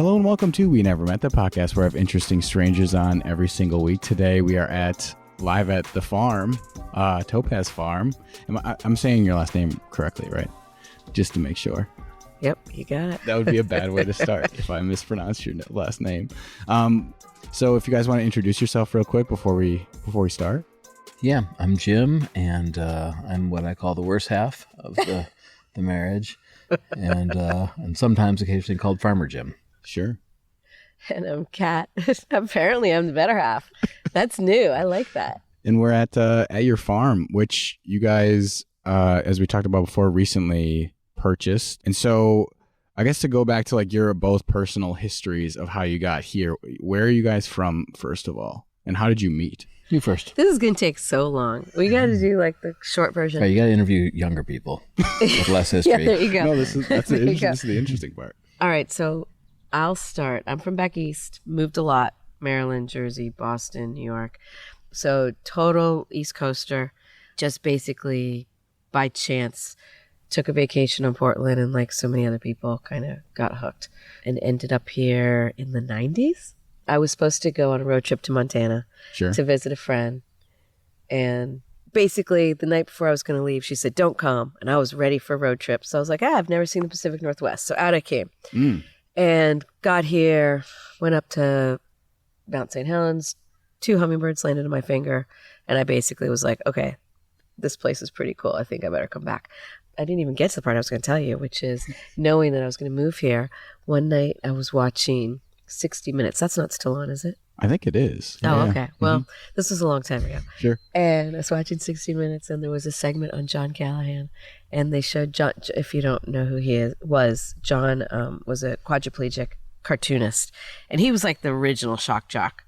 Hello and welcome to We Never Met, the podcast where I have interesting strangers on every single week. Today we are live at the farm, Topaz Farm. I'm saying your last name correctly, right? Just to make sure. Yep, you got it. That would be a bad way to start if I mispronounced your last name. So if you guys want to introduce yourself real quick before we start. Yeah, I'm Jim, and I'm what I call the worst half of the marriage, and sometimes occasionally called Farmer Jim. Sure. And I'm Kat. Apparently, I'm the better half. That's new. I like that. And we're at your farm, which you guys, as we talked about before, recently purchased. And so I guess to go back to like your both personal histories of how you got here, where are you guys from, first of all? And how did you meet? You first. This is going to take so long. We got to do like the short version. Yeah, you got to interview younger people with less history. Yeah, there you go. No, this is the interesting part. All right, so I'll start. I'm from back east, moved a lot, Maryland, Jersey, Boston, New York. So total East Coaster, just basically by chance took a vacation on Portland and like so many other people kind of got hooked and ended up here in the 90s. I was supposed to go on a road trip to Montana to visit a friend. And basically the night before I was going to leave, she said, don't come. And I was ready for a road trip. So I was like, I've never seen the Pacific Northwest. So out I came. And got here, went up to Mount St. Helens, 2 hummingbirds landed on my finger. And I basically was like, okay, this place is pretty cool. I think I better come back. I didn't even get to the part I was going to tell you, which is knowing that I was going to move here. One night I was watching 60 Minutes. That's not still on, is it? I think it is. Oh, okay. Well, this was a long time ago. Sure. And I was watching 60 Minutes, and there was a segment on John Callahan, and they showed John. If you don't know who he was, John was a quadriplegic cartoonist, and he was like the original shock jock.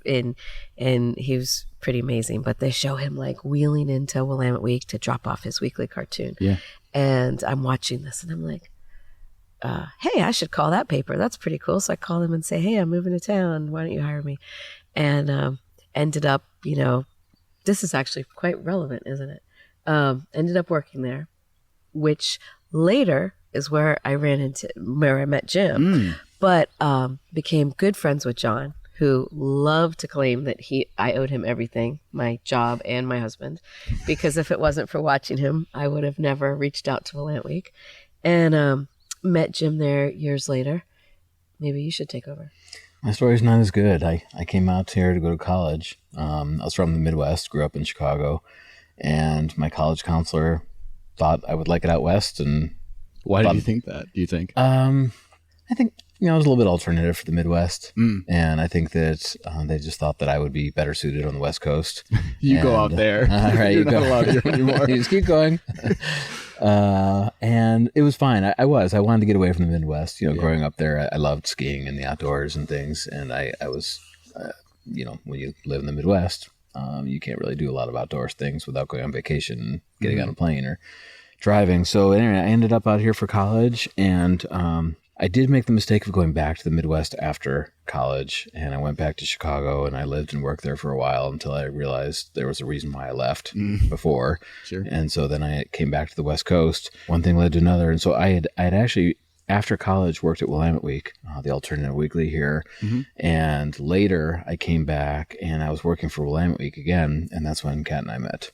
And he was pretty amazing. But they show him like wheeling into Willamette Week to drop off his weekly cartoon. Yeah. And I'm watching this, and I'm like, hey, I should call that paper. That's pretty cool. So I call them and say, hey, I'm moving to town. Why don't you hire me? And ended up, this is actually quite relevant, isn't it? Ended up working there, which later is where I met Jim, but became good friends with John, who loved to claim that I owed him everything, my job and my husband, because if it wasn't for watching him, I would have never reached out to Willamette Week. And met Jim there years later. Maybe you should take over. My story's not as good. I came out here to go to college. I was from the Midwest, grew up in Chicago, and my college counselor thought I would like it out west. And why did you think that? Do you think? I think it was a little bit alternative for the Midwest, and I think that they just thought that I would be better suited on the West Coast. Go out there. Right, You're not allowed here anymore. You just keep going. And it was fine. I wanted to get away from the Midwest. Growing up there, I loved skiing and the outdoors and things. And I was, when you live in the Midwest, you can't really do a lot of outdoors things without going on vacation and getting on a plane or driving. So anyway, I ended up out here for college, and I did make the mistake of going back to the Midwest after college, and I went back to Chicago, and I lived and worked there for a while until I realized there was a reason why I left before. Sure. And so then I came back to the West Coast. One thing led to another. And so I had actually, after college, worked at Willamette Week, the alternative weekly here. And later I came back and I was working for Willamette Week again. And that's when Kat and I met.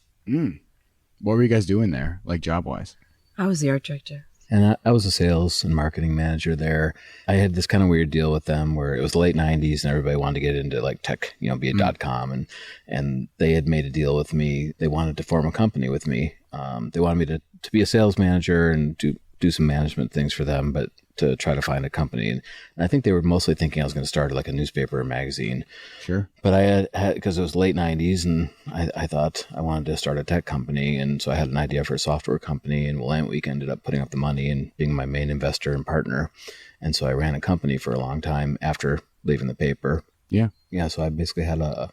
What were you guys doing there, like job-wise? I was the art director. And I was a sales and marketing manager there. I had this kind of weird deal with them where it was the late 90s and everybody wanted to get into like tech, be a .com. And they had made a deal with me. They wanted to form a company with me. They wanted me to be a sales manager and do some management things for them, but to try to find a company. And I think they were mostly thinking I was going to start like a newspaper or magazine. Sure. But I had because it was late 90s, and I thought I wanted to start a tech company. And so I had an idea for a software company, and Willamette Week ended up putting up the money and being my main investor and partner. And so I ran a company for a long time after leaving the paper. Yeah. Yeah. So I basically had a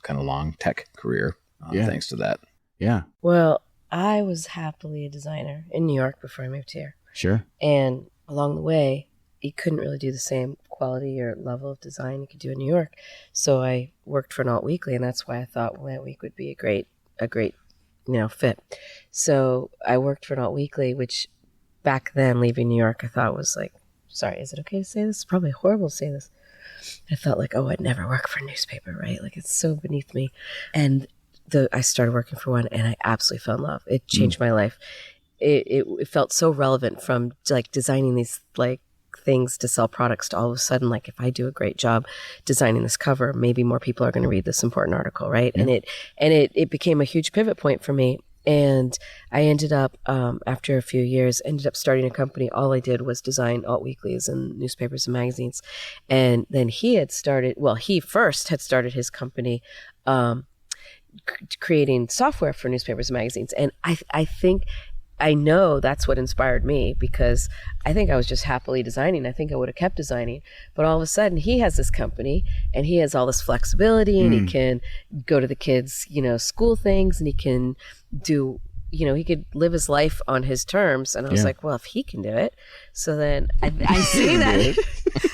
kind of long tech career thanks to that. Yeah. Well, I was happily a designer in New York before I moved here. Sure. And along the way, you couldn't really do the same quality or level of design you could do in New York. So I worked for an alt weekly, and that's why I thought Willamette Week would be a great fit. So I worked for an alt weekly, which back then, leaving New York, I thought was like sorry, is it okay to say this? It's probably horrible to say this. I felt like, oh, I'd never work for a newspaper, right? Like, it's so beneath me. And I started working for one, and I absolutely fell in love. It changed my life. It felt so relevant, from like designing these like things to sell products to all of a sudden, like, if I do a great job designing this cover, maybe more people are going to read this important article, right? Yeah. And it became a huge pivot point for me. And I ended up, after a few years, starting a company. All I did was design alt weeklies and newspapers and magazines. And then he first had started his company creating software for newspapers and magazines. And I know that's what inspired me, because I think I was just happily designing. I think I would have kept designing. But all of a sudden, he has this company, and he has all this flexibility, and he can go to the kids', school things, and he can do, he could live his life on his terms. And I was like, well, if he can do it. So then I see that.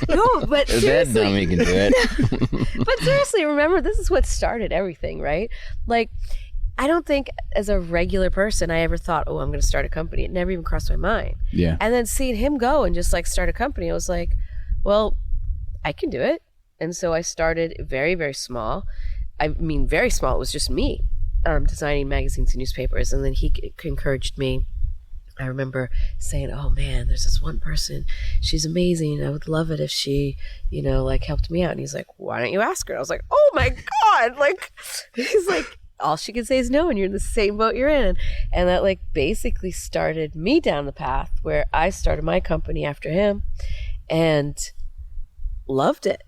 No, but seriously. That dummy can do it. But seriously, remember, this is what started everything, right? Like, I don't think as a regular person I ever thought, oh, I'm going to start a company. It never even crossed my mind. Yeah. And then seeing him go and just like start a company, I was like, well, I can do it. And so I started very, very small. I mean, very small. It was just me designing magazines and newspapers. And then he encouraged me. I remember saying, oh man, there's this one person. She's amazing. I would love it if she, helped me out. And he's like, why don't you ask her? I was like, oh my God. Like, he's like, all she can say is no, and you're in the same boat you're in. And that like basically started me down the path where I started my company after him and loved it.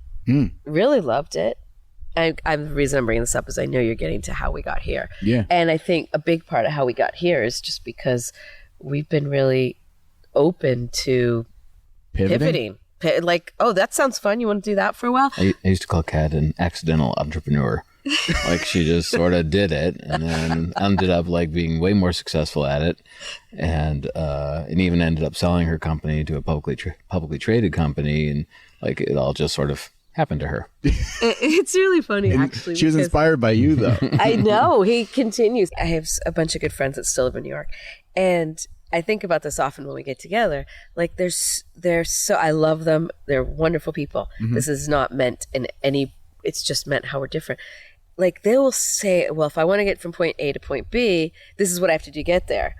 Really loved it. The reason I'm bringing this up is I know you're getting to how we got here. Yeah. And I think a big part of how we got here is just because we've been really open to pivoting. Like, oh, that sounds fun. You want to do that for a while? I used to call Kat an accidental entrepreneur. Like, she just sort of did it and then ended up like being way more successful at it, and even ended up selling her company to a publicly traded company, and like it all just sort of happened to her. It's really funny, actually. She was inspired by you, though. I know. He continues. I have a bunch of good friends that still live in New York, and I think about this often when we get together. Like, they're so, I love them. They're wonderful people. Mm-hmm. This is not meant in any, it's just meant how we're different. Like, they will say, well, if I want to get from point A to point B, this is what I have to do to get there.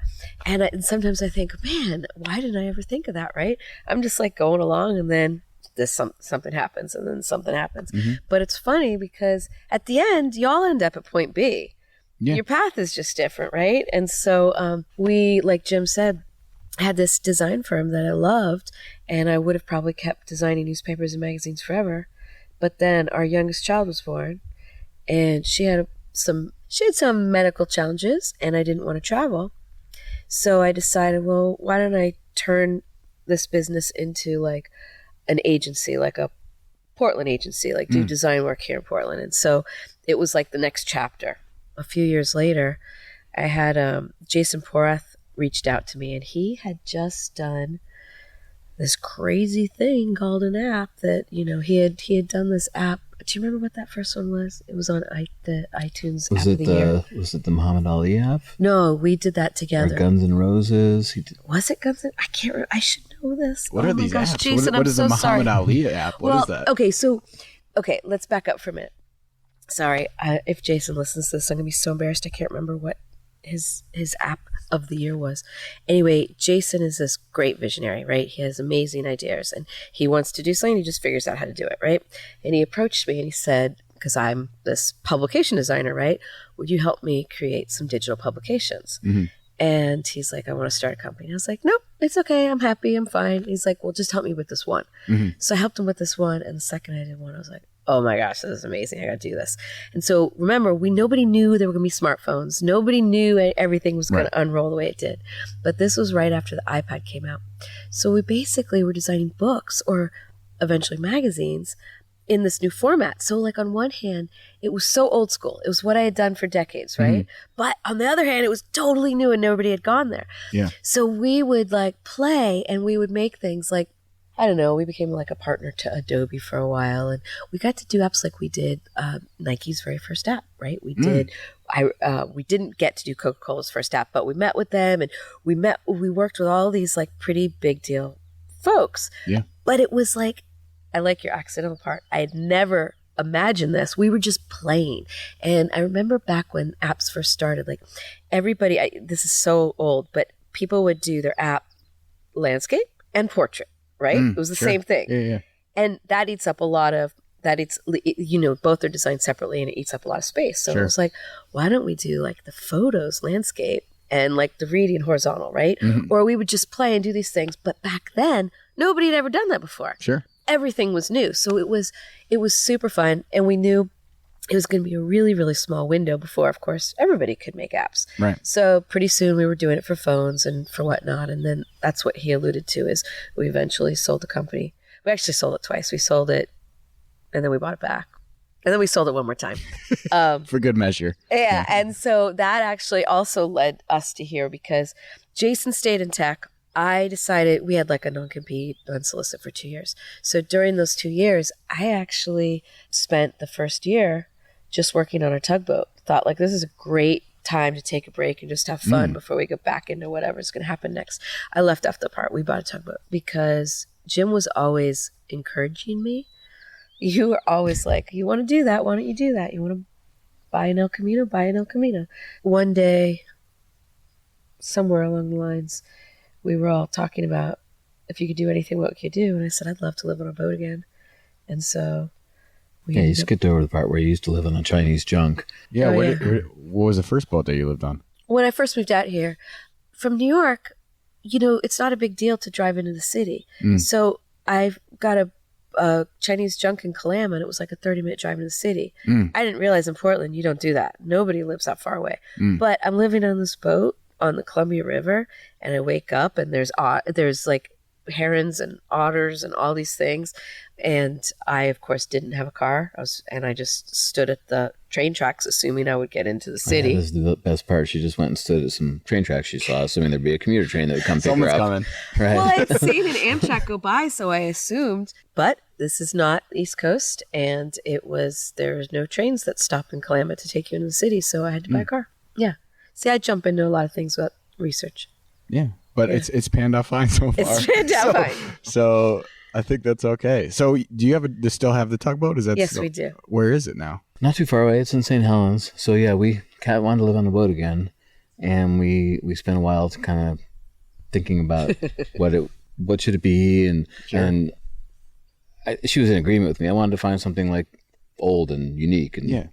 And sometimes I think, man, why didn't I ever think of that, right? I'm just like going along, and then something happens, and then something happens. Mm-hmm. But it's funny because at the end, y'all end up at point B. Yeah. Your path is just different, right? And so we, like Jim said, had this design firm that I loved, and I would have probably kept designing newspapers and magazines forever. But then our youngest child was born, and she had some medical challenges, and I didn't want to travel. So I decided, well, why don't I turn this business into like an agency, like a Portland agency, like do design work here in Portland. And so it was like the next chapter. A few years later, I had Jason Porath reached out to me, and he had just done this crazy thing called an app that, he had done this app. Do you remember what that first one was? It was on the iTunes app of the year. Was it the Muhammad Ali app? No, we did that together. Or Guns N' Roses? Was it Guns N'? I can't remember. I should know this. What are these apps? Jason, what is the Muhammad Ali app? What is that? Okay, let's back up for a minute. Sorry, if Jason listens to this, I'm going to be so embarrassed. I can't remember what his app of the year was. Anyway, Jason is this great visionary, right? He has amazing ideas, and he wants to do something. He just figures out how to do it, right? And he approached me and he said, because I'm this publication designer, right? Would you help me create some digital publications? Mm-hmm. And he's like, I want to start a company. And I was like, nope, it's okay. I'm happy. I'm fine. He's like, well, just help me with this one. Mm-hmm. So I helped him with this one. And the second I did one, I was like, oh my gosh, this is amazing. I got to do this. And so remember, nobody knew there were going to be smartphones. Nobody knew everything was going to unroll the way it did. But this was right after the iPad came out. So we basically were designing books, or eventually magazines, in this new format. So like on one hand, it was so old school. It was what I had done for decades, right? Mm-hmm. But on the other hand, it was totally new and nobody had gone there. Yeah. So we would like play, and we would make things like, I don't know, we became like a partner to Adobe for a while, and we got to do apps like we did Nike's very first app, right? We did, we didn't get to do Coca-Cola's first app, but we met with them, and we worked with all these like pretty big deal folks. Yeah. But it was like, I like your accidental part. I had never imagined this. We were just playing. And I remember back when apps first started, like everybody, this is so old, but people would do their app landscape and portrait, right? It was the same thing. Yeah. And that eats up both are designed separately and it eats up a lot of space. So I was like, why don't we do like the photos landscape and like the reading horizontal, right? Or we would just play and do these things. But back then, nobody had ever done that before. Sure. Everything was new. So it was super fun. And we knew it was going to be a really, really small window before, of course, everybody could make apps. Right. So pretty soon we were doing it for phones and for whatnot. And then that's what he alluded to is we eventually sold the company. We actually sold it twice. We sold it and then we bought it back. And then we sold it one more time. For good measure. Yeah. And so that actually also led us to here because Jason stayed in tech. I decided we had like a non-compete, unsolicited for 2 years. So during those 2 years, I actually spent the first year just working on our tugboat. Thought like this is a great time to take a break and just have fun before we go back into whatever's going to happen next. I left off the part we bought a tugboat because Jim was always encouraging me. You were always like, you want to do that? Why don't you do that? You want to buy an El Camino? Buy an El Camino. One day, somewhere along the lines, we were all talking about if you could do anything, what could you do? And I said, I'd love to live on a boat again. And so you skipped over the part where you used to live on a Chinese junk. Yeah. What was the first boat that you lived on? When I first moved out here from New York, it's not a big deal to drive into the city. So I've got a Chinese junk in Kalama, and it was like a 30-minute drive into the city. I didn't realize in Portland, you don't do that. Nobody lives that far away. But I'm living on this boat on the Columbia River, and I wake up, and there's like herons and otters and all these things. And I, of course, didn't have a car. I just stood at the train tracks, assuming I would get into the city. Yeah, this is the best part. She just went and stood at some train tracks she saw, assuming there'd be a commuter train that would come pick her up. Coming. Right. Well, I'd seen an Amtrak go by, so I assumed. But this is not East Coast, and there's no trains that stop in Kalama to take you into the city, so I had to buy a car. Yeah. See, I jump into a lot of things without research. Yeah, but it's panned out fine so far. It's panned out fine. So I think that's okay. So do you still have the tugboat? Yes, we do. Where is it now? Not too far away. It's in St. Helens. So yeah, Kat wanted to live on the boat again, and we spent a while kind of thinking about what should it be, and she was in agreement with me. I wanted to find something like old and unique, and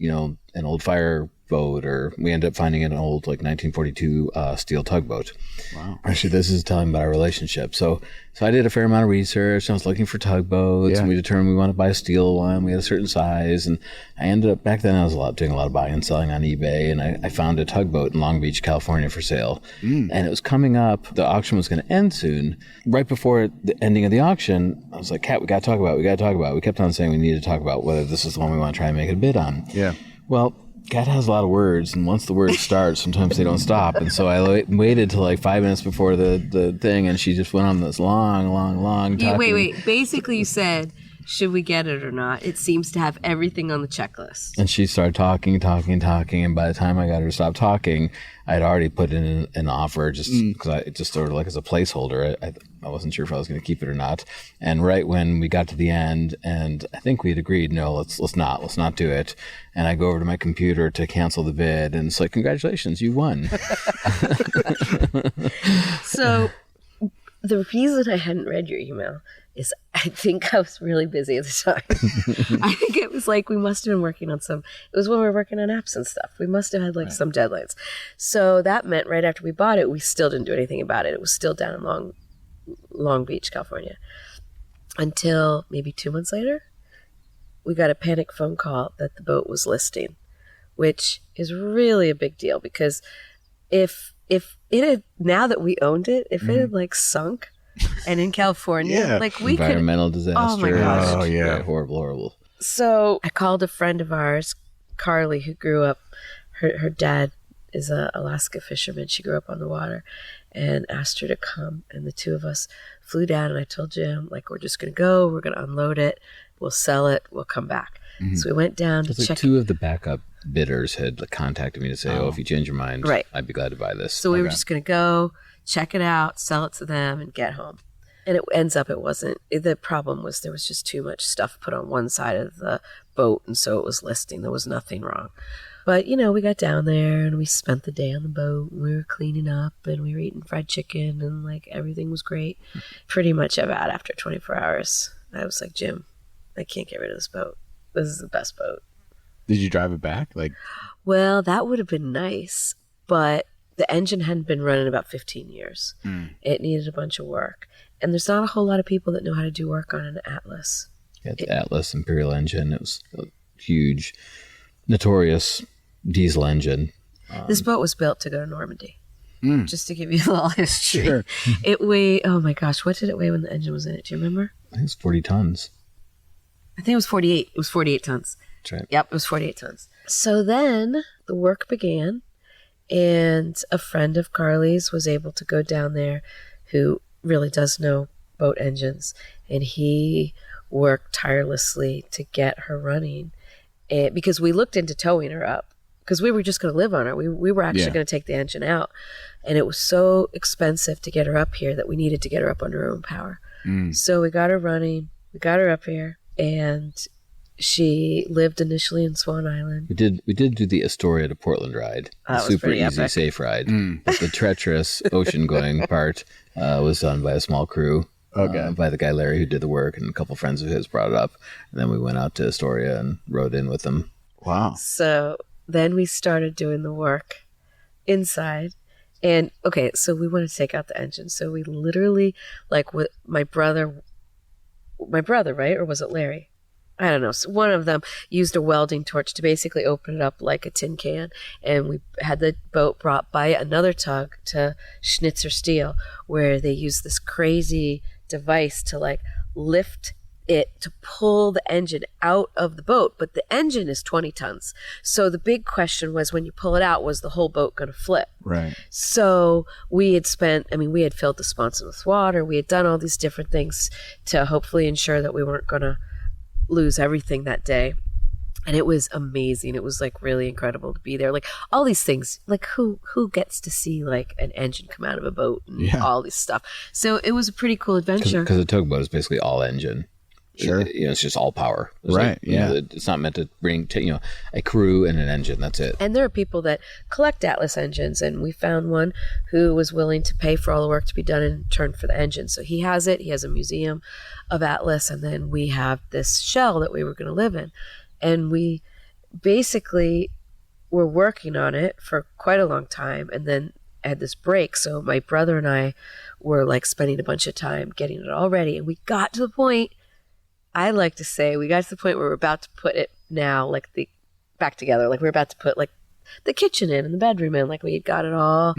an old fire boat, or we ended up finding an old like 1942 steel tugboat. Wow. Actually, this is telling about our relationship. So I did a fair amount of research. I was looking for tugboats, and we determined we wanted to buy a steel one. We had a certain size, and I ended up, back then I was doing a lot of buying and selling on eBay, and I found a tugboat in Long Beach, California for sale. And it was coming up. The auction was going to end soon. Right before the ending of the auction, I was like, Kat, we got to talk about it. We kept on saying we needed to talk about whether this is the one we want to try and make a bid on. Yeah. Well, Kat has a lot of words, and once the words start, sometimes they don't stop. And so I waited till like 5 minutes before the thing, and she just went on this long talking. Wait. Basically, you said, should we get it or not? It seems to have everything on the checklist. And she started talking, and by the time I got her to stop talking, I'd already put in an offer just because I just sort of like as a placeholder. I wasn't sure if I was going to keep it or not. And right when we got to the end, and I think we'd agreed, no, let's not do it. And I go over to my computer to cancel the bid, and it's like, congratulations, you won. So the reason I hadn't read your email is I think I was really busy at the time. I think it was like we must have been working on it was when we were working on apps and stuff. We must have had some deadlines. So that meant right after we bought it, we still didn't do anything about it. It was still down in Long Beach, California. Until maybe 2 months later, we got a panic phone call that the boat was listing, which is really a big deal because if it had, now that we owned it, if it had sunk, and in California, we environmental disaster. Oh my gosh! Oh yeah, horrible. So I called a friend of ours, Carly, who grew up. Her dad is a Alaska fisherman. She grew up on the water, and asked her to come. And the two of us flew down. And I told Jim, we're just going to go. We're going to unload it. We'll sell it. We'll come back. So we went down to check. Two of the backup bidders had contacted me to say, if you change your mind, I'd be glad to buy this. So we were just going to go, check it out, sell it to them, and get home. And it ends up it wasn't. The problem was there was just too much stuff put on one side of the boat, and so it was listing. There was nothing wrong. But, we got down there and we spent the day on the boat. We were cleaning up and we were eating fried chicken and, like, everything was great. Pretty much about after 24 hours, I was like, Jim, I can't get rid of this boat. This is the best boat. Did you drive it back? Well, that would have been nice, but the engine hadn't been running about 15 years. It needed a bunch of work. And there's not a whole lot of people that know how to do work on an Atlas. Yeah, it's Atlas Imperial engine. It was a huge, notorious diesel engine. This boat was built to go to Normandy. Just to give you a little history. Sure. It weighed, oh my gosh, what did it weigh when the engine was in it? Do you remember? I think it's 40 tons. I think it was 48. It was 48 tons. That's right. Yep, it was 48 tons. So then the work began, and a friend of Carly's was able to go down there who really does know boat engines, and he worked tirelessly to get her running. And because we looked into towing her up, because we were just going to live on her. We were actually going to take the engine out, and it was so expensive to get her up here that we needed to get her up under her own power. So we got her running, we got her up here, and she lived initially in Swan Island. We did do the Astoria to Portland ride. That was Super pretty easy, epic. safe ride. But the treacherous ocean going part was done by a small crew. By the guy Larry who did the work, and a couple friends of his brought it up. And then we went out to Astoria and rode in with them. Wow. So then we started doing the work inside. And okay, so we wanted to take out the engine. So we literally, like, with my brother, right? Or was it Larry? I don't know. So one of them used a welding torch to basically open it up like a tin can. And we had the boat brought by another tug to Schnitzer Steel, where they use this crazy device to, like, lift it to pull the engine out of the boat. But the engine is 20 tons. So the big question was, when you pull it out, was the whole boat going to flip? Right. So we had filled the sponson with water. We had done all these different things to hopefully ensure that we weren't going to lose everything that day. And it was amazing. It was, like, really incredible to be there. Like, all these things, like, who gets to see, like, an engine come out of a boat and all this stuff. So it was a pretty cool adventure. Because a tugboat is basically all engine. Sure. It's just all power. It's right. Like, it's not meant to bring a crew and an engine. That's it. And there are people that collect Atlas engines, and we found one who was willing to pay for all the work to be done in return for the engine. So he has it. He has a museum of Atlas, and then we have this shell that we were going to live in. And we basically were working on it for quite a long time, and then had this break. So my brother and I were, like, spending a bunch of time getting it all ready, and we got to the point, I like to say, we got to the point where we're about to put it now, like, back together. Like, we're about to put, like, the kitchen in and the bedroom in. Like, we had got it all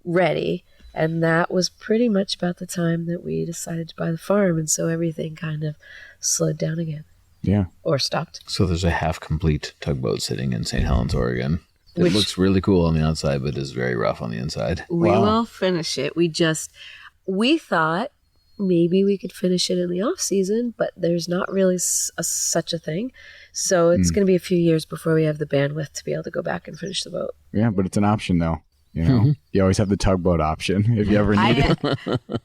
ready. And that was pretty much about the time that we decided to buy the farm. And so everything kind of slowed down again. Yeah. Or stopped. So there's a half-complete tugboat sitting in St. Helens, Oregon. It Which looks really cool on the outside, but is very rough on the inside. We Wow. will finish it. We thought maybe we could finish it in the off season, but there's not really such a thing. So it's going to be a few years before we have the bandwidth to be able to go back and finish the boat. Yeah, but it's an option, though. You always have the tugboat option if you ever need it.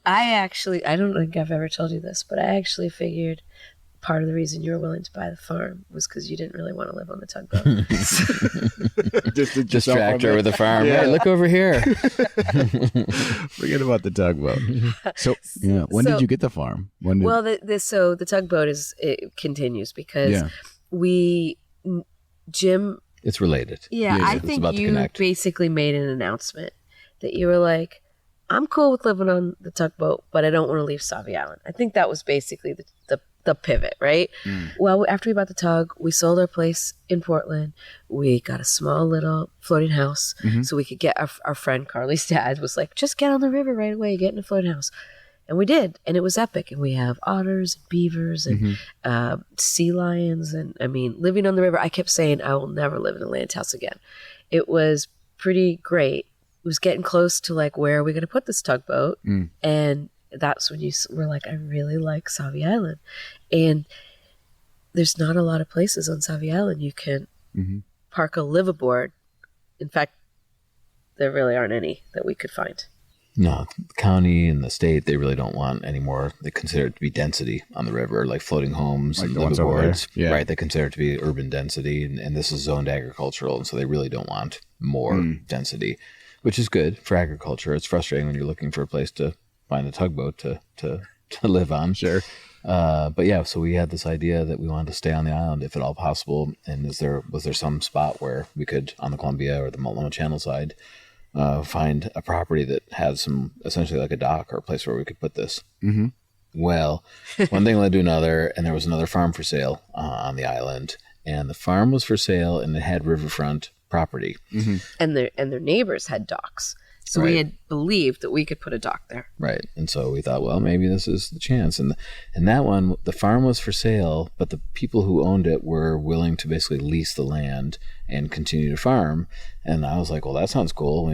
I don't think I've ever told you this, but I actually figured part of the reason you were willing to buy the farm was because you didn't really want to live on the tugboat. Just to Distract her with the farm. Yeah. Hey, look over here. Forget about the tugboat. So, when did you get the farm? Well, the tugboat it continues because Jim. It's related. Yeah, I think you basically made an announcement that you were like, I'm cool with living on the tugboat, but I don't want to leave Sauvie Island. I think that was basically the pivot, right? Well, after we bought the tug, we sold our place in Portland. We got a small little floating house so we could get our friend Carly's dad was like, just get on the river right away, get in a floating house. And we did, and it was epic. And we have otters and beavers and sea lions. And I mean, living on the river, I kept saying, I will never live in a land house again. It was pretty great. It was getting close to, like, where are we going to put this tugboat? And that's when you were like, I really like Sauvie Island. And there's not a lot of places on Sauvie Island you can park a liveaboard. In fact, there really aren't any that we could find. No, the county and the state, they really don't want any more. They consider it to be density on the river, like floating homes Like and the ones over there. liveaboards. Yeah. Right, they consider it to be urban density, and this is zoned agricultural, and so they really don't want more density, which is good for agriculture. It's frustrating when you're looking for a place to find a tugboat to live on. Sure. But yeah, so we had this idea that we wanted to stay on the island if at all possible. And was there some spot where we could, on the Columbia or the Multnomah Channel side, find a property that had some, essentially like a dock or a place where we could put this. Mm-hmm. Well, one thing led to another, and there was another farm for sale on the island, and the farm was for sale, and it had riverfront property. Mm-hmm. And their neighbors had docks. So we Right. had believed that we could put a dock there. Right. And so we thought, well, maybe this is the chance. And that one, the farm was for sale, but the people who owned it were willing to basically lease the land and continue to farm. And I was like, well, that sounds cool. We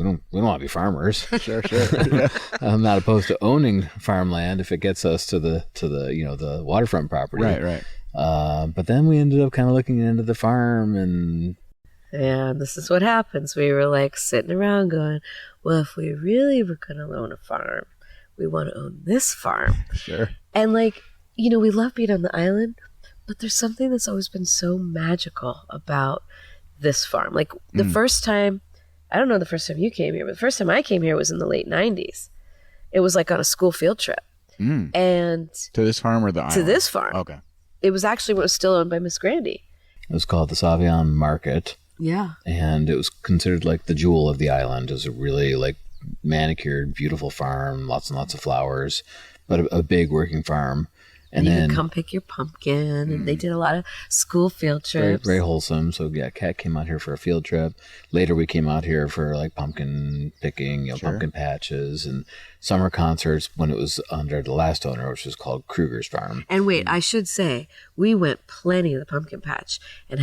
don't want to be farmers. Sure. Yeah. I'm not opposed to owning farmland if it gets us to the the waterfront property. Right. But then we ended up kind of looking into the farm, and And this is what happens. We were like sitting around going, well, if we really were going to own a farm, we want to own this farm. Sure. And like, we love being on the island, but there's something that's always been so magical about this farm. Like the first time, I don't know the first time you came here, but the first time I came here was in the late 90s. It was like on a school field trip. And To this farm or the island? to this farm. Okay. It was actually what was still owned by Miss Grandy. it was called the Sauvie Island Market. Yeah. And it was considered like the jewel of the island. It was a really like manicured, beautiful farm, lots and lots of flowers, but a big working farm. And you then could come pick your pumpkin, and they did a lot of school field very, trips. very wholesome. So yeah, Kat came out here for a field trip. Later we came out here for like pumpkin picking, Sure. pumpkin patches, and summer concerts when it was under the last owner, which was called Kruger's Farm. And wait, I should say, we went plenty to the pumpkin patch and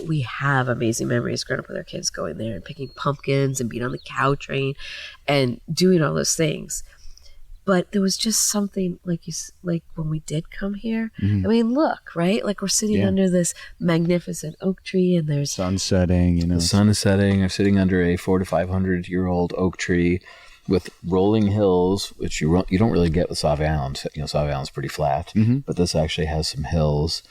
we have amazing memories growing up with our kids going there and picking pumpkins and being on the cow train and doing all those things. But there was just something like when we did come here. I mean, look, right? Like we're sitting under this magnificent oak tree, and there's Sun setting, The sun is setting. I'm sitting under a 400 to 500 year old oak tree with rolling hills, which you don't really get with Sauvie Island. Sauvie Island's pretty flat, but this actually has some hills.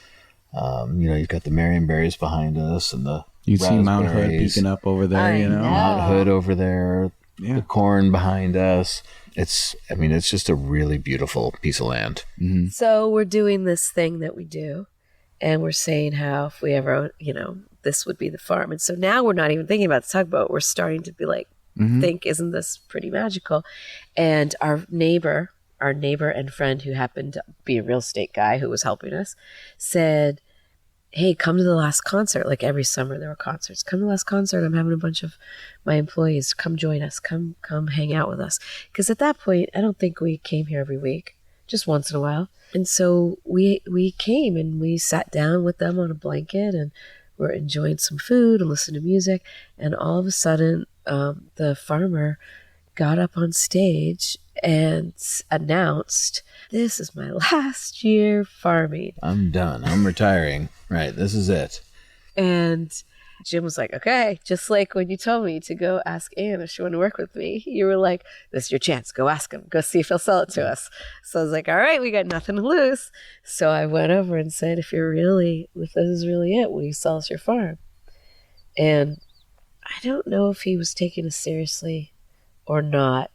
You've got the Marionberries behind us, and the You see Mount Hood raspberries. peeking up over there, I know. Mount Hood over there, Yeah. the corn behind us. It's just a really beautiful piece of land. So we're doing this thing that we do, and we're saying how if we ever, this would be the farm. And so now we're not even thinking about the tugboat. We're starting to be like, think, isn't this pretty magical? And our neighbor and friend who happened to be a real estate guy who was helping us said, hey, come to the last concert. Like every summer there were concerts. Come to the last concert. I'm having a bunch of my employees. Come join us. Come hang out with us. Because at that point, I don't think we came here every week, just once in a while. And so we came and we sat down with them on a blanket and we're enjoying some food and listening to music. And all of a sudden, the farmer got up on stage and announced, this is my last year farming. I'm done. I'm retiring. Right. This is it. And Jim was like, okay, just like when you told me to go ask Anne if she wanted to work with me, you were like, this is your chance. Go ask him. Go see if he'll sell it to us. So I was like, all right, we got nothing to lose. So I went over and said, if this is really it, will you sell us your farm? And I don't know if he was taking us seriously or not.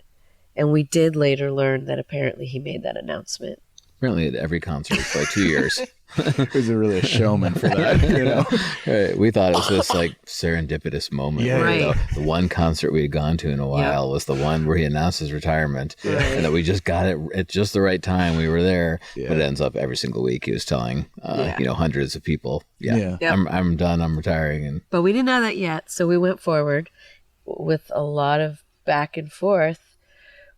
And we did later learn that apparently he made that announcement. Apparently at every concert for like 2 years. He's really a showman for that, Right. We thought it was this like serendipitous moment. Yeah. Where Right. the one concert we had gone to in a while was the one where he announced his retirement. Right. And that we just got it at just the right time. We were there. Yeah. But it ends up every single week he was telling hundreds of people, Yeah. Yep. I'm done, I'm retiring. And But we didn't know that yet. So we went forward with a lot of back and forth.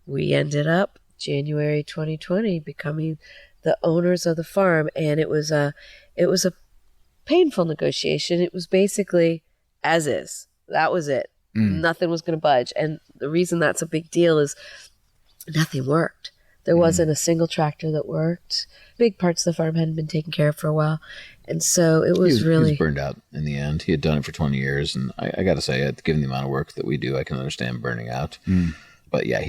We ended up January 2020 becoming the owners of the farm, and it was a painful negotiation. It was basically as is. That was it. Nothing was going to budge. And the reason that's a big deal is nothing worked. There wasn't a single tractor that worked. Big parts of the farm hadn't been taken care of for a while. And so it was he really was burned out in the end. He had done it for 20 years. And I got to say, given the amount of work that we do, I can understand burning out. But yeah,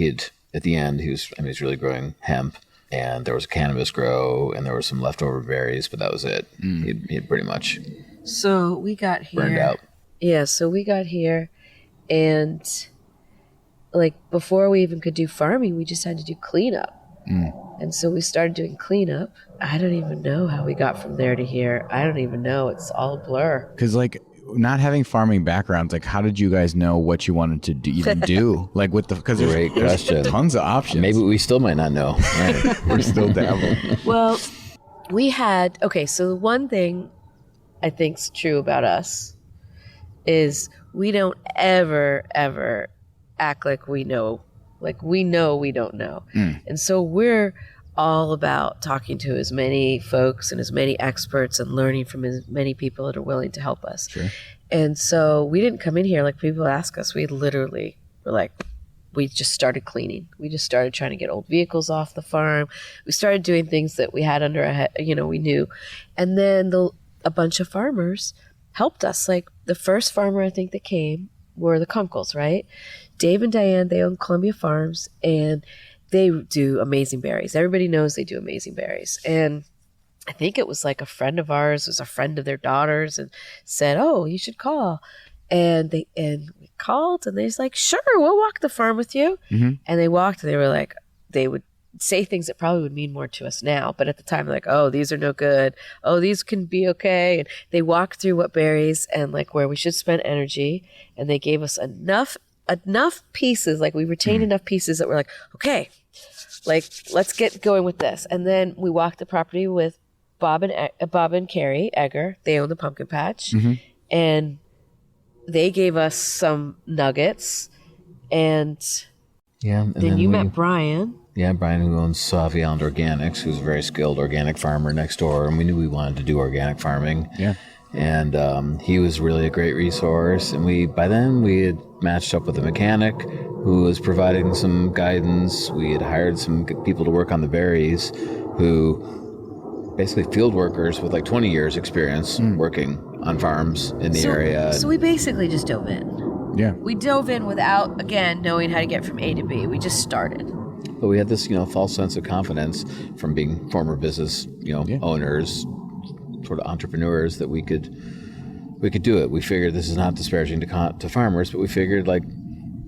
at the end, he was really growing hemp, and there was a cannabis grow, and there was some leftover berries, but that was it. He had pretty much So we got here. burned out. Yeah, so we got here, and like before we even could do farming, we just had to do cleanup. And so we started doing cleanup. I don't even know how we got from there to here. I don't even know. It's all a blur. Because like not having farming backgrounds, like how did you guys know what you wanted to even do? Like with the, because there's tons of options. Maybe we still might not know. Right? We're still dabbling. Well, so the one thing I think's true about us is we don't ever act like we know. Like we know we don't know. And so we're all about talking to as many folks and as many experts and learning from as many people that are willing to help us. Sure. And so we didn't come in here like people ask us. We literally were like, we just started cleaning. We just started trying to get old vehicles off the farm. We started doing things that we had under our head, we knew. And then a bunch of farmers helped us. Like the first farmer I think that came were the Kunkles, right? Dave and Diane, they own Columbia Farms, and they do amazing berries. Everybody knows they do amazing berries. And I think it was like a friend of ours was a friend of their daughter's and said, oh, you should call. And we called, and they was like, sure, we'll walk the farm with you. And they walked, and they were like, they would say things that probably would mean more to us now. But at the time, like, oh, these are no good. Oh, these can be okay. And they walked through what berries and like where we should spend energy. And they gave us enough pieces, like we retained enough pieces that we're like, okay, like let's get going with this. And then we walked the property with Bob and Carrie Egger. They own the pumpkin patch, and they gave us some nuggets. And then you met Brian. Yeah, Brian, who owns Sauvie Island Organics, who's a very skilled organic farmer next door, and we knew we wanted to do organic farming. Yeah. And he was really a great resource. And by then we had matched up with a mechanic who was providing some guidance. We had hired some people to work on the berries, who basically field workers with like 20 years experience working on farms in the area. So we basically just dove in. Yeah. We dove in without, again, knowing how to get from A to B. We just started. But we had this, false sense of confidence from being former business, owners, sort of entrepreneurs, that we could do it. We figured, this is not disparaging to farmers, but we figured like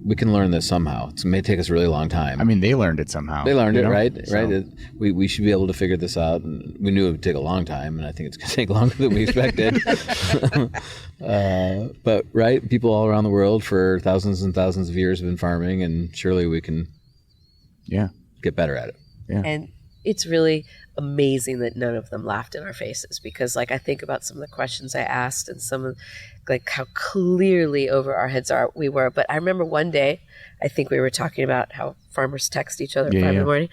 we can learn this somehow. It may take us a really long time. I mean, they learned it somehow. They learned it, right? So. Right. We should be able to figure this out. And we knew it would take a long time, and I think it's going to take longer than we expected. But right, people all around the world for thousands and thousands of years have been farming, and surely we can, get better at it. Yeah. And it's really amazing that none of them laughed in our faces, because like I think about some of the questions I asked and some of like how clearly over our heads we were. But I remember one day, I think we were talking about how farmers text each other at 5 in the morning.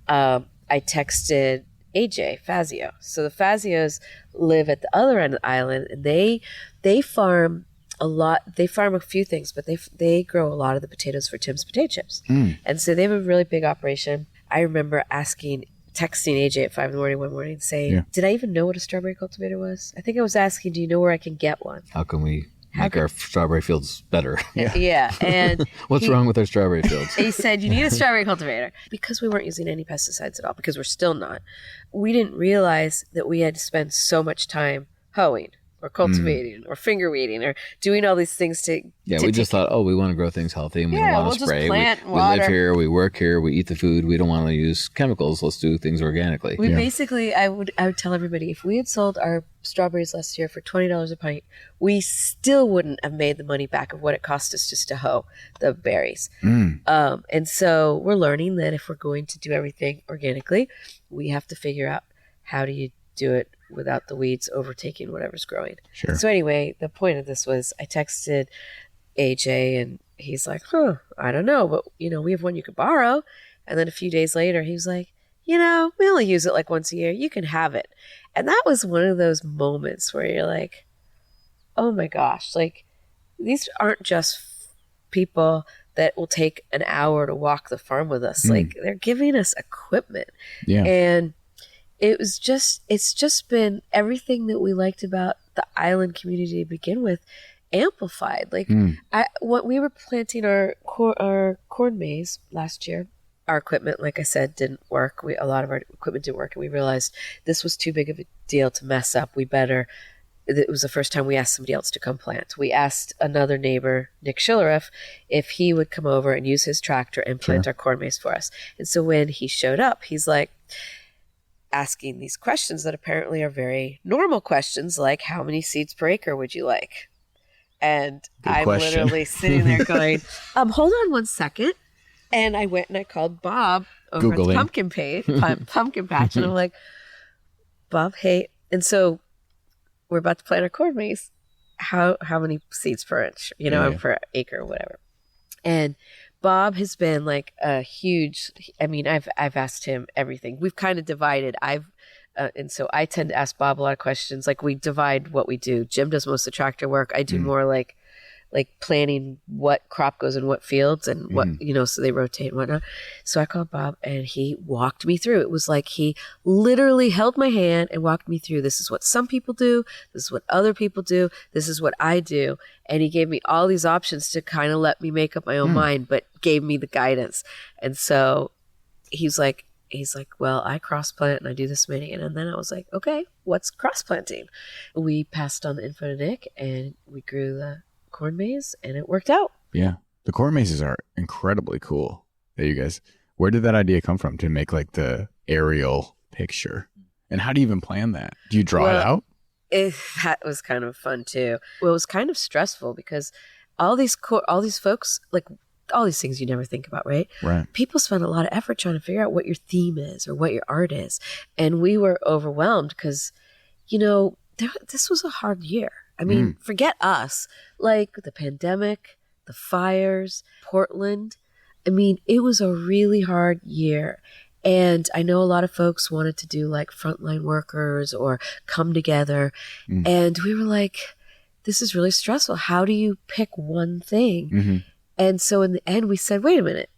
I texted AJ Fazio. So the Fazios live at the other end of the island, and they farm a lot. They farm a few things, but they grow a lot of the potatoes for Tim's potato chips. And so they have a really big operation. I remember texting AJ at 5 in the morning one morning saying, did I even know what a strawberry cultivator was? I think I was asking, do you know where I can get one? How can we make our strawberry fields better? Yeah. And what's wrong with our strawberry fields? He said, you need a strawberry cultivator. Because we weren't using any pesticides at all, because we're still not. We didn't realize that we had to spend so much time hoeing or cultivating or finger weeding or doing all these things to... we just thought, we want to grow things healthy and we don't want to spray. Just plant we live here, we work here, we eat the food. We don't want to use chemicals. Let's do things organically. We basically, I would tell everybody, if we had sold our strawberries last year for $20 a pint, we still wouldn't have made the money back of what it cost us just to hoe the berries. And so we're learning that if we're going to do everything organically, we have to figure out how do you do it without the weeds overtaking whatever's growing. Sure. So anyway, the point of this was I texted AJ, and he's like, I don't know, but we have one you could borrow. And then a few days later, he was like, we only use it like once a year. You can have it. And that was one of those moments where you're like, oh my gosh, like these aren't just people that will take an hour to walk the farm with us. Like they're giving us equipment. Yeah. And it's just been everything that we liked about the island community to begin with. amplified. Like what we were planting our corn maze last year. Our equipment, like I said, didn't work. A lot of our equipment didn't work, and we realized this was too big of a deal to mess up. It was the first time we asked somebody else to come plant. We asked another neighbor, Nick Schillereff, if he would come over and use his tractor and plant our corn maze for us. And so when he showed up, he's like asking these questions that apparently are very normal questions, like how many seeds per acre would you like? And I'm literally sitting there going, hold on one second. And I went and I called Bob over at the pumpkin patch. And I'm like, Bob, hey. And so we're about to plant our corn maze. How many seeds per inch, per acre or whatever. And Bob has been like a huge, I've asked him everything. We've kind of divided. And so I tend to ask Bob a lot of questions. Like we divide what we do. Jim does most of the tractor work. I do more like planning what crop goes in what fields and what, so they rotate and whatnot. So I called Bob and he walked me through. It was like he literally held my hand and walked me through. This is what some people do. This is what other people do. This is what I do. And he gave me all these options to kind of let me make up my own mind, but gave me the guidance. And so he's like, well, I cross plant and I do this many. And then I was like, okay, what's cross planting? We passed on the info to Nick and we grew the corn maze and it worked out. Yeah. The corn mazes are incredibly cool. Where did that idea come from to make like the aerial picture? And how do you even plan that? Do you draw it out? That was kind of fun too. Well, it was kind of stressful because all these folks, like all these things you never think about, right? Right. People spend a lot of effort trying to figure out what your theme is or what your art is. And we were overwhelmed because, this was a hard year. Forget us, like the pandemic, the fires, Portland. It was a really hard year. And I know a lot of folks wanted to do like frontline workers or come together. And we were like, this is really stressful. How do you pick one thing? And so in the end, we said, wait a minute.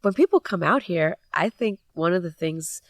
When people come out here, I think one of the things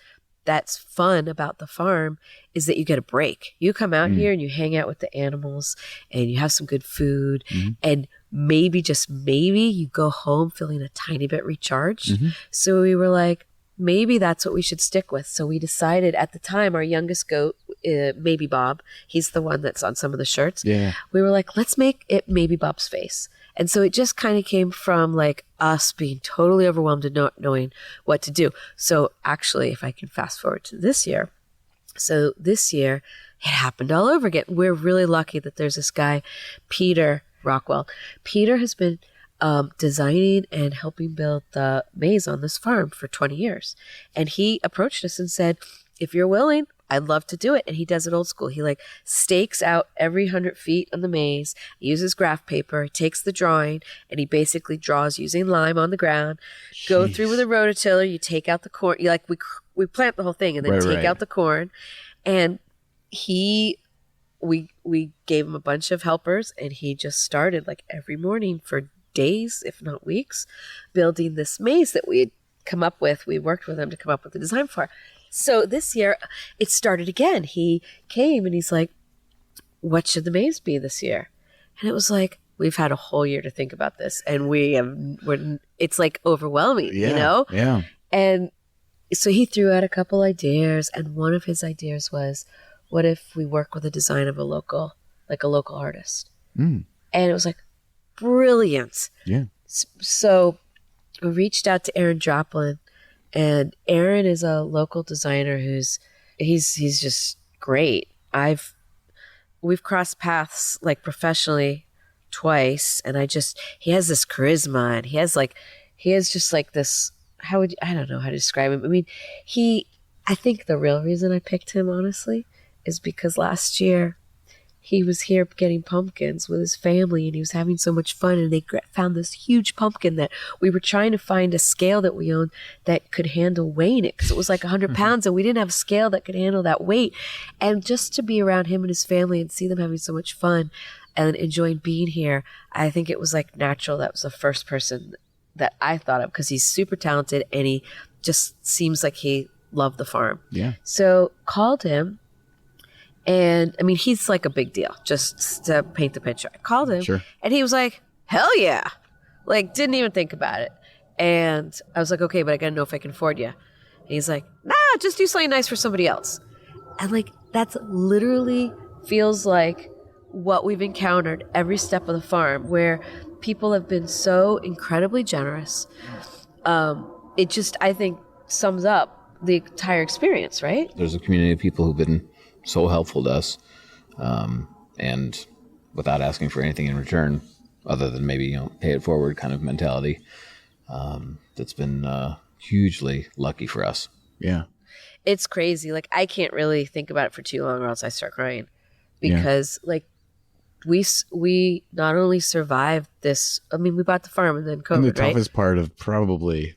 that's fun about the farm is that you get a break. You come out here and you hang out with the animals and you have some good food and maybe, just maybe, you go home feeling a tiny bit recharged. So we were like, maybe that's what we should stick with. So we decided at the time, our youngest goat, Maybe Bob, he's the one that's on some of the shirts. Yeah. We were like, let's make it Maybe Bob's face. And so it just kind of came from like us being totally overwhelmed and not knowing what to do. So actually, if I can fast forward to this year. So this year, it happened all over again. We're really lucky that there's this guy, Peter Rockwell. Peter has been designing and helping build the maze on this farm for 20 years. And he approached us and said, if you're willing, I'd love to do it. And he does it old school. He like stakes out every 100 feet on the maze, uses graph paper, takes the drawing, and he basically draws using lime on the ground. Jeez. Go through with a rototiller. You take out the corn. You like we plant the whole thing and then take out the corn. And we gave him a bunch of helpers, and he just started like every morning for days, if not weeks, building this maze that we had come up with. We worked with him to come up with the design for. So this year, it started again. He came and he's like, what should the maze be this year? And it was like, we've had a whole year to think about this. And it's like overwhelming, Yeah. And so he threw out a couple ideas. And one of his ideas was, what if we work with a design of a local artist? And it was like, brilliant. Yeah. So we reached out to Aaron Joplin. And Aaron is a local designer he's just great. We've crossed paths like professionally twice, and he has this charisma, and he has just like this, I don't know how to describe him. I think the real reason I picked him, honestly, is because last year he was here getting pumpkins with his family, and he was having so much fun, and they found this huge pumpkin that we were trying to find a scale that we owned that could handle weighing it, because it was like 100 pounds, and we didn't have a scale that could handle that weight. And just to be around him and his family and see them having so much fun and enjoying being here, I think it was like natural. That was the first person that I thought of, because he's super talented and he just seems like he loved the farm. Yeah. So called him. And I mean, he's like a big deal, just to paint the picture. I called him Sure. and he was like, hell yeah. Like, didn't even think about it. And I was like, okay, but I got to know if I can afford you. And he's like, nah, just do something nice for somebody else. And like, that's literally feels like what we've encountered every step of the farm, where people have been so incredibly generous. It just, I think, sums up the entire experience, right? There's a community of people who've been so helpful to us, and without asking for anything in return, other than maybe, pay it forward kind of mentality. That's been hugely lucky for us. Yeah. It's crazy. Like, I can't really think about it for too long or else I start crying, because like we not only survived this, I mean, we bought the farm and then COVID, And the right? toughest part of probably,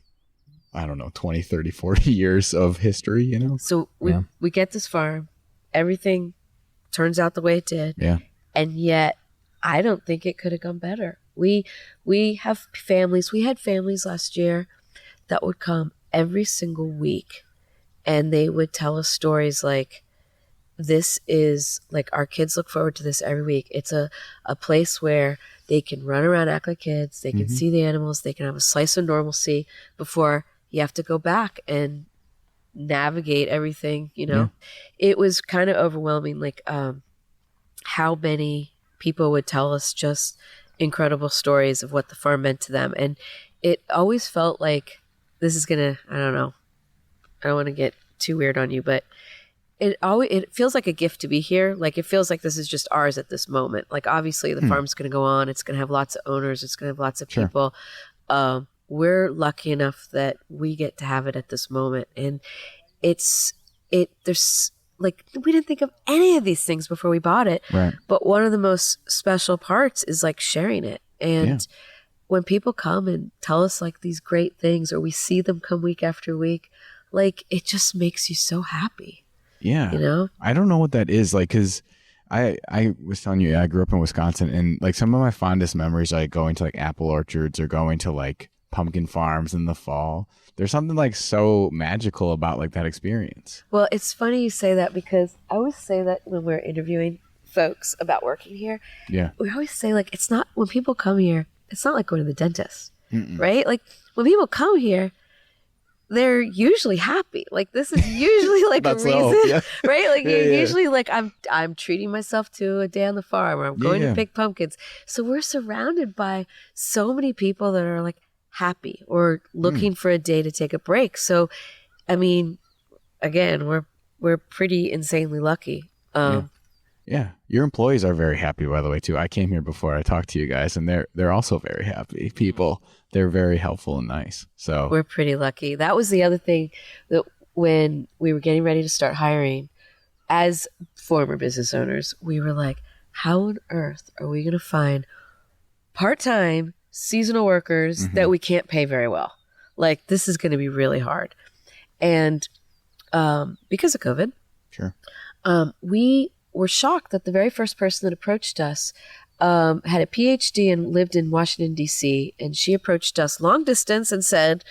I don't know, 20, 30, 40 years of history, So we get this farm, everything turns out the way it did. Yeah. And yet I don't think it could have gone better. We have families. We had families last year that would come every single week, and they would tell us stories like, this is like, our kids look forward to this every week. It's a place where they can run around, act like kids. They can see the animals. They can have a slice of normalcy before you have to go back and navigate everything, Yeah. It was kind of overwhelming, like how many people would tell us just incredible stories of what the farm meant to them. And it always felt like, this is gonna, I don't know, I don't want to get too weird on you, but it feels like a gift to be here. Like, it feels like this is just ours at this moment. Like, obviously the farm's going to go on. It's going to have lots of owners. It's going to have lots of people. We're lucky enough that we get to have it at this moment. And there's like, we didn't think of any of these things before we bought it. Right. But one of the most special parts is like sharing it. And when people come and tell us like these great things, or we see them come week after week, like, it just makes you so happy. Yeah. I don't know what that is like, because I was telling you, I grew up in Wisconsin, and like some of my fondest memories are like going to like apple orchards or going to like pumpkin farms in the fall. There's something like so magical about like that experience. Well, it's funny you say that, because I always say that when we're interviewing folks about working here. Yeah. We always say, like, it's not, when people come here, it's not like going to the dentist, right? Like, when people come here, they're usually happy. Like, this is usually like a reason, right? Like, you're usually like, I'm treating myself to a day on the farm, or I'm going to pick pumpkins. So we're surrounded by so many people that are like happy or looking for a day to take a break. So, I mean, again, we're pretty insanely lucky. Yeah. Your employees are very happy, by the way, too. I came here before I talked to you guys, and they're also very happy people. They're very helpful and nice. So we're pretty lucky. That was the other thing, that when we were getting ready to start hiring, as former business owners, we were like, how on earth are we going to find part-time seasonal workers that we can't pay very well? Like, this is going to be really hard. And because of COVID, we were shocked that the very first person that approached us had a PhD and lived in Washington, D.C. And she approached us long distance and said,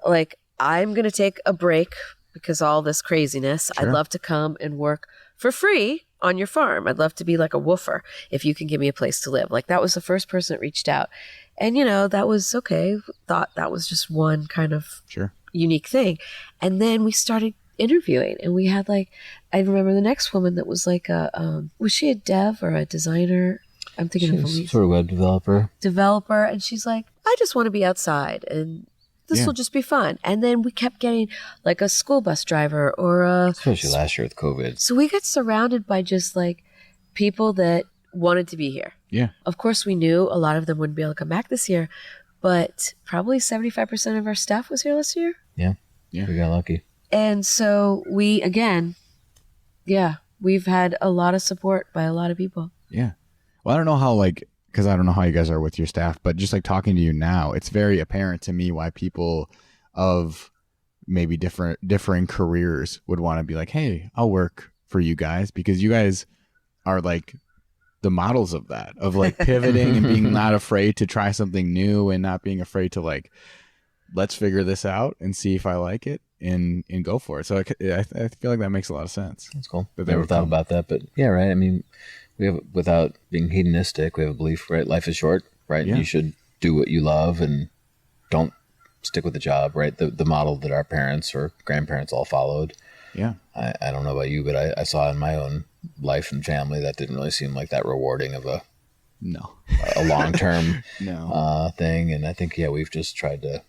like, I'm going to take a break because all this craziness. I'd love to come and work for free on your farm. I'd love to be like a woofer if you can give me a place to live. Like, that was the first person that reached out. And, that was okay. Thought that was just one kind of unique thing. And then we started interviewing, and we had like, I remember the next woman that was like was she a dev or a designer? I'm thinking of a sort of web developer. And she's like, I just want to be outside, and this will just be fun. And then we kept getting like a school bus driver or especially last year with COVID. So we got surrounded by just like people that wanted to be here. Yeah. Of course, we knew a lot of them wouldn't be able to come back this year, but probably 75% of our staff was here last year. Yeah. We got lucky. And so we've had a lot of support by a lot of people. Yeah. Well, I don't know how, because I don't know how you guys are with your staff, but just like talking to you now, it's very apparent to me why people of maybe differing careers would want to be like, hey, I'll work for you guys, because you guys are like the models of that, of like pivoting and being not afraid to try something new and not being afraid to like let's figure this out and see if I like it and go for it. So I feel like that makes a lot of sense. That's cool. That they Never would thought come. about that, but yeah, right. I mean, we have, without being hedonistic, we have a belief, right? Life is short, right? Yeah. You should do what you love and don't stick with the job, right? The model that our parents or grandparents all followed. Yeah. I don't know about you, but I saw in my own life and family that didn't really seem like that rewarding of a No. long-term No. thing. And I think, we've just tried to,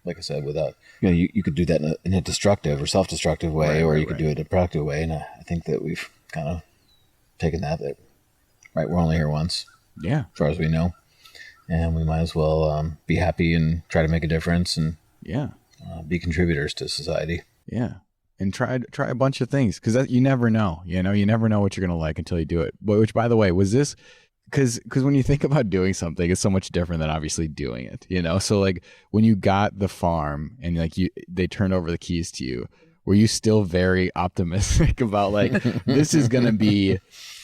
like I said, without, you could do that in a destructive or self-destructive way, or you could do it in a productive way. And I think that we've kind of taken that, right, we're only here once, Yeah. as far as we know. And we might as well be happy and try to make a difference and Yeah. be contributors to society. Yeah. And try a bunch of things, because you never know. You never know what you're going to like until you do it. Which, by the way, was this because when you think about doing something, it's so much different than obviously doing it. So like when you got the farm and like they turned over the keys to you, were you still very optimistic about like this is going to be,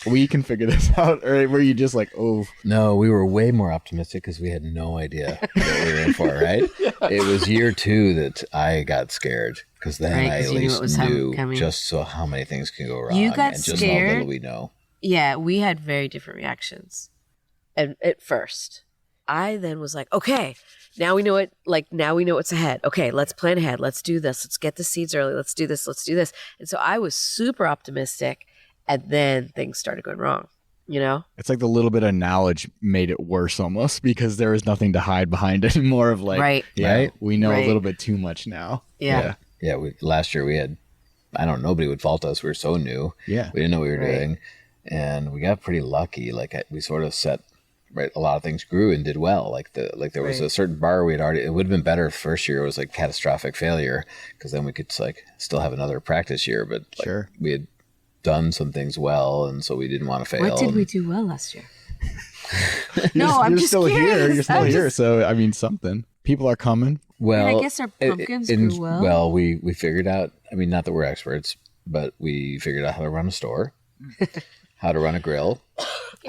we can figure this out, or were you just like, oh? No, we were way more optimistic because we had no idea what we were in for, right? It was year 2 that I got scared, because then I at least knew just how many things can go wrong. You got and just scared? how little we know. Yeah, we had very different reactions. And at first, I then was like, okay, now we know it. Like, now we know what's ahead. Okay, let's plan ahead. Let's do this. Let's get the seeds early. Let's do this. Let's do this. And so I was super optimistic. And then things started going wrong, It's like the little bit of knowledge made it worse almost, because there was nothing to hide behind anymore of like, right. We know a little bit too much now. Yeah. Last year we had, nobody would fault us. We were so new. Yeah. We didn't know what we were doing. And we got pretty lucky. Like we sort of set, right, a lot of things grew and did well. Like there was a certain bar we had already, it would have been better if first year it was like catastrophic failure, because then we could like still have another practice year. But like, we had done some things well, and so we didn't want to fail. What did we do well last year? I'm just still curious. here. You're still here. So, I mean, something. People are coming. Well, I guess our pumpkins grew well. Well, we figured out, not that we're experts, but we figured out how to run a store, how to run a grill,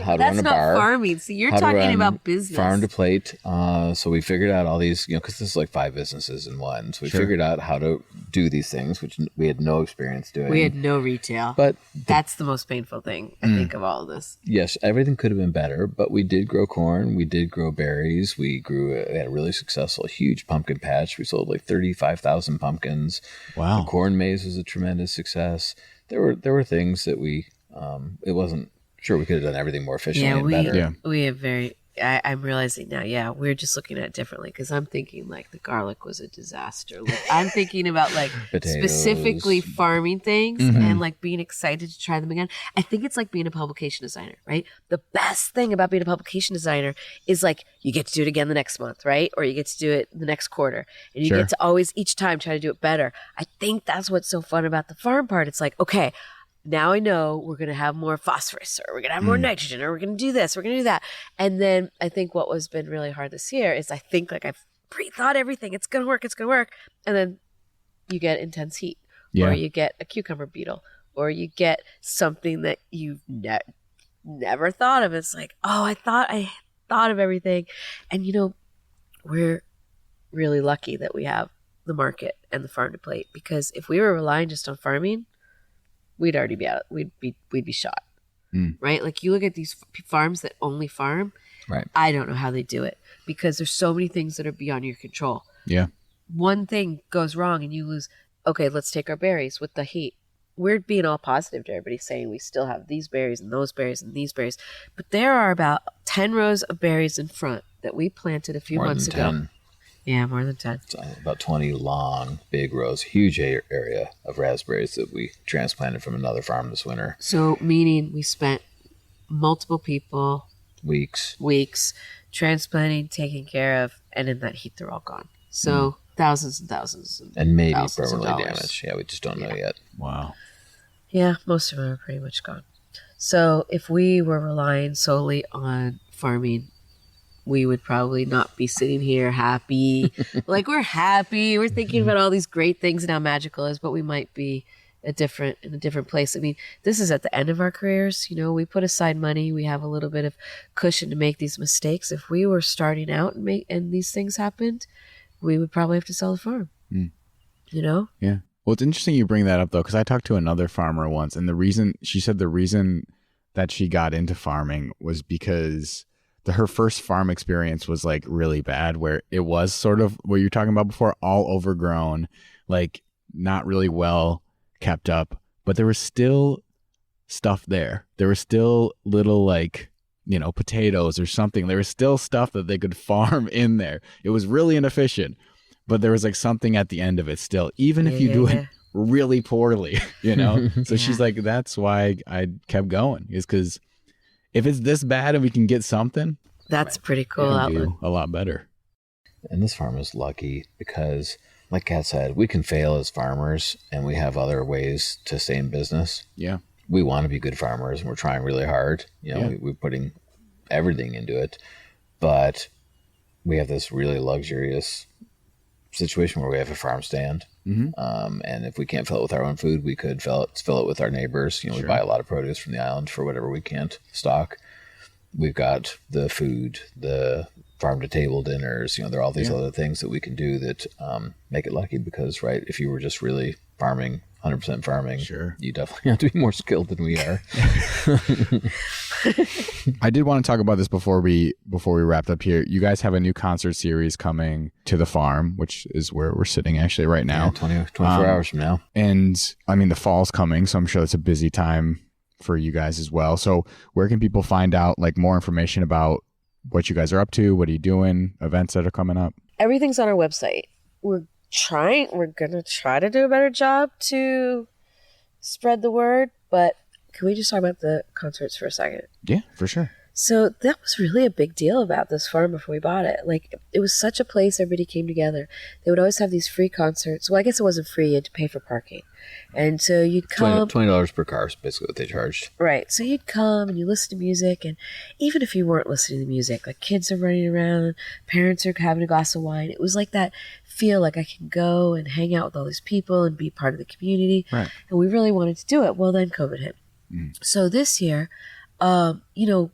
how to run a bar. That's not farming. So you're talking about business. Farm to plate. So we figured out all these, because this is like 5 businesses in one. So we figured out how to do these things, which we had no experience doing. We had no retail. But that's the most painful thing, I think, of all of this. Yes, everything could have been better, but we did grow corn. We did grow berries. We had a really successful, huge pumpkin patch. We sold like 35,000 pumpkins. Wow. The corn maze was a tremendous success. There were things that we, it wasn't, sure, we could have done everything more efficiently and better. Yeah. We have I'm realizing now, we're just looking at it differently, because I'm thinking like the garlic was a disaster. Like, I'm thinking about like specifically farming things and like being excited to try them again. I think it's like being a publication designer, right? The best thing about being a publication designer is like you get to do it again the next month, right? Or you get to do it the next quarter, and you get to always each time try to do it better. I think that's what's so fun about the farm part. It's like, okay, now I know we're going to have more phosphorus, or we're going to have more nitrogen, or we're going to do this, we're going to do that. And then I think what was been really hard this year is I think like I've pre-thought everything. It's going to work. And then you get intense heat, or you get a cucumber beetle, or you get something that you've never thought of. It's like, oh, I thought of everything. And, we're really lucky that we have the market and the farm to plate, because if we were relying just on farming, we'd already be out. We'd be shot, right? Like you look at these farms that only farm. Right. I don't know how they do it, because there's so many things that are beyond your control. Yeah. One thing goes wrong and you lose. Okay, let's take our berries with the heat. We're being all positive to everybody, saying we still have these berries and those berries and these berries, but there are about 10 rows of berries in front that we planted a few months ago. 10. Yeah, more than 10. It's about 20 long, big rows, huge area of raspberries that we transplanted from another farm this winter. So, meaning we spent multiple people, weeks transplanting, taking care of, and in that heat, they're all gone. So, thousands and thousands. And maybe permanently damaged. Yeah, we just don't know yet. Wow. Yeah, most of them are pretty much gone. So, if we were relying solely on farming, we would probably not be sitting here happy. Like, we're happy. We're thinking about all these great things and how magical it is, but we might be in a different place. I mean, this is at the end of our careers. We put aside money. We have a little bit of cushion to make these mistakes. If we were starting out and these things happened, we would probably have to sell the farm. You know? Yeah. Well, it's interesting you bring that up, though, because I talked to another farmer once, and she said the reason that she got into farming was because her first farm experience was like really bad, where it was sort of what you're talking about before, all overgrown, like not really well kept up, but there was still stuff there. There was still little like, you know, potatoes or something. There was still stuff that they could farm in there. It was really inefficient, but there was like something at the end of it still, even if you do it really poorly, you know? So she's like, that's why I kept going, is because if it's this bad and we can get something, that's pretty cool outlet. A lot better. And this farm is lucky because, like Kat said, we can fail as farmers and we have other ways to stay in business. Yeah. We want to be good farmers and we're trying really hard. You know, we're putting everything into it, but we have this really luxurious situation where we have a farm stand. And if we can't fill it with our own food, we could fill it with our neighbors. You know, we buy a lot of produce from the island for whatever we can't stock. We've got the food, the farm to table dinners, you know, there are all these other things that we can do that make it lucky because, right, if you were just really farming, 100% farming, you definitely have to be more skilled than we are. I did want to talk about this before we wrapped up here. You guys have a new concert series coming to the farm, which is where we're sitting actually right now. 24 hours from now. And I mean, the fall's coming, so I'm sure it's a busy time for you guys as well. So where can people find out like more information about what you guys are up to? What are you doing? Events that are coming up? Everything's on our website. We're going to try to do a better job to spread the word, but can we just talk about the concerts for a second? Yeah, for sure. So that was really a big deal about this farm before we bought it. Like, it was such a place everybody came together. They would always have these free concerts. Well, I guess it wasn't free. You had to pay for parking. And so you'd come... $20 per car is basically what they charged. Right. So you'd come and you listen to music. And even if you weren't listening to music, like kids are running around, parents are having a glass of wine. It was like that feel like I can go and hang out with all these people and be part of the community. Right. And we really wanted to do it. Well, then COVID hit. So this year, you know,